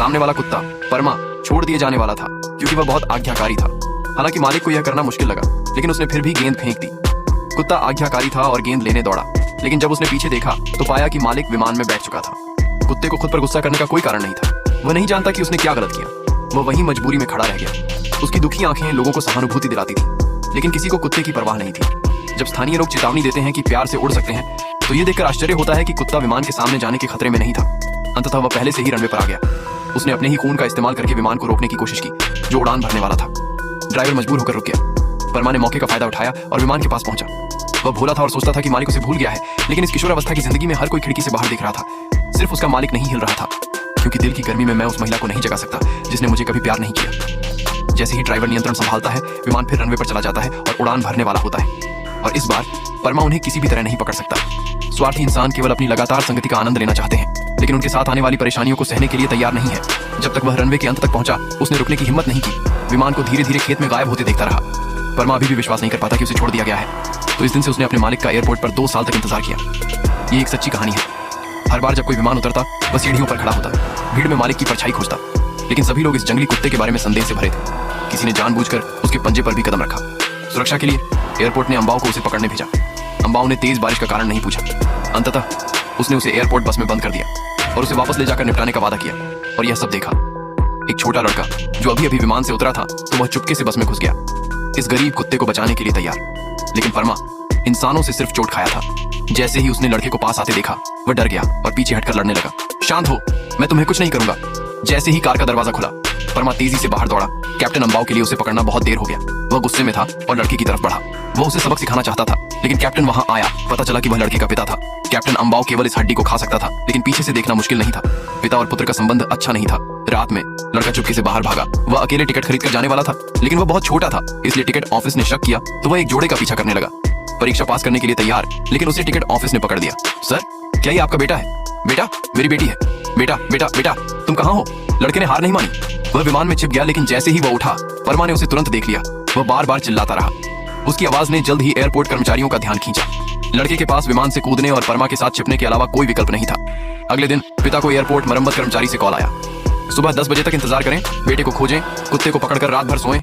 सामने वाला कुत्ता परमा छोड़ दिए जाने वाला था क्योंकि वह बहुत आज्ञाकारी था। हालांकि मालिक को यह करना मुश्किल लगा, लेकिन उसने फिर भी गेंद फेंक दी। कुत्ता आज्ञाकारी था और गेंद लेने दौड़ा, लेकिन जब उसने पीछे देखा तो पाया कि मालिक विमान में बैठ चुका था। कुत्ते को खुद पर गुस्सा करने का कोई कारण नहीं था। वह नहीं जानता कि उसने क्या गलत किया। वह वहीं मजबूरी में खड़ा रह गया। उसकी दुखी आंखें लोगों को सहानुभूति दिलाती थी, लेकिन किसी को कुत्ते की परवाह नहीं थी। जब स्थानीय लोग चेतावनी देते हैं कि प्यार से उड़ सकते हैं, तो ये देखकर आश्चर्य होता है कि कुत्ता विमान के सामने जाने के खतरे में नहीं था। अंततः वह पहले से ही रनवे पर आ गया। उसने अपने ही खून का इस्तेमाल करके विमान को रोकने की कोशिश की, जो उड़ान भरने वाला था। ड्राइवर मजबूर होकर रुक गया। परमा ने मौके का फायदा उठाया और विमान के पास पहुंचा। वह भोला था और सोचता था कि मालिक उसे भूल गया है, लेकिन इस किशोरावस्था की जिंदगी में हर कोई खिड़की से बाहर देख रहा था। सिर्फ उसका मालिक नहीं हिल रहा था, क्योंकि दिल की गर्मी में मैं उस महिला को नहीं जगा सकता जिसने मुझे कभी प्यार नहीं किया। जैसे ही ड्राइवर नियंत्रण संभालता है, विमान फिर रनवे पर चला जाता है और उड़ान भरने वाला होता है। और इस बार परमा उन्हें किसी भी तरह नहीं पकड़ सकता। स्वार्थी इंसान केवल अपनी लगातार संगति का आनंद लेना चाहते हैं, लेकिन उनके साथ आने वाली परेशानियों को सहने के लिए तैयार नहीं है। जब तक वह रनवे के अंत तक पहुंचा, उसने रुकने की हिम्मत नहीं की। विमान को धीरे धीरे खेत में गायब होते देखता रहा। परमा अभी भी विश्वास नहीं कर पाता कि उसे छोड़ दिया गया है। तो इस दिन से उसने अपने मालिक का एयरपोर्ट पर 2 साल तक इंतजार किया। ये एक सच्ची कहानी है। हर बार जब कोई विमान उतरता, वह सीढ़ियों पर खड़ा होता, भीड़ में मालिक की परछाई खोजता, लेकिन सभी लोग इस जंगली कुत्ते के बारे में संदेह से भरे थे। किसी ने जानबूझकर उसके पंजे पर भी कदम रखा। सुरक्षा के लिए एयरपोर्ट ने अंबाओं को उसे पकड़ने भेजा। अंबाओं ने तेज बारिश का कारण नहीं पूछा। अंततः उसने उसे एयरपोर्ट बस में बंद कर दिया और उसे वापस ले जाकर निपटाने का वादा किया। और यह सब देखा एक छोटा लड़का जो अभी अभी विमान से उतरा था, तो वह चुपके से बस में घुस गया, इस गरीब कुत्ते को बचाने के लिए तैयार। लेकिन परमा इंसानों से सिर्फ चोट खाया था। जैसे ही उसने लड़के को पास आते देखा, वह डर गया और पीछे हटकर लड़ने लगा। शांत हो, मैं तुम्हें कुछ नहीं करूंगा। जैसे ही कार का दरवाजा खुला, परमा तेजी से बाहर दौड़ा। कैप्टन अंबाओं के लिए उसे पकड़ना बहुत देर हो गया। वह गुस्से में था और लड़के की तरफ बढ़ा। वह उसे सबक सिखाना चाहता था, लेकिन कैप्टन वहां आया। पता चला कि वह लड़के का पिता था। कैप्टन अंबाओं केवल इस हड्डी को खा सकता था, लेकिन पीछे से देखना मुश्किल नहीं था। पिता और पुत्र का संबंध अच्छा नहीं था। रात में लड़का चुपके से बाहर भागा। वह अकेले टिकट खरीद कर जाने वाला था, लेकिन वह बहुत छोटा था, इसलिए टिकट ऑफिस ने शक किया तो वह एक जोड़े का पीछा करने लगा। परीक्षा पास करने के लिए तैयार, लेकिन उसे टिकट ऑफिस ने पकड़ दिया। सर, क्या ये आपका बेटा है? बेटा? मेरी बेटी है। बेटा बेटा बेटा, तुम कहाँ हो? लड़के ने हार नहीं मानी। वह विमान में छिप गया, लेकिन जैसे ही वह उठा, परमा ने उसे तुरंत देख लिया। वह बार बार चिल्लाता रहा। उसकी आवाज ने जल्द ही एयरपोर्ट कर्मचारियों का ध्यान खींचा। लड़के के पास विमान से कूदने और परमा के साथ छिपने के अलावा कोई विकल्प नहीं था। अगले दिन पिता को एयरपोर्ट मरम्मत कर्मचारी से कॉल आया। सुबह 10 बजे तक इंतजार करें, बेटे को खोजें, कुत्ते को पकड़कर रात भर सोएं।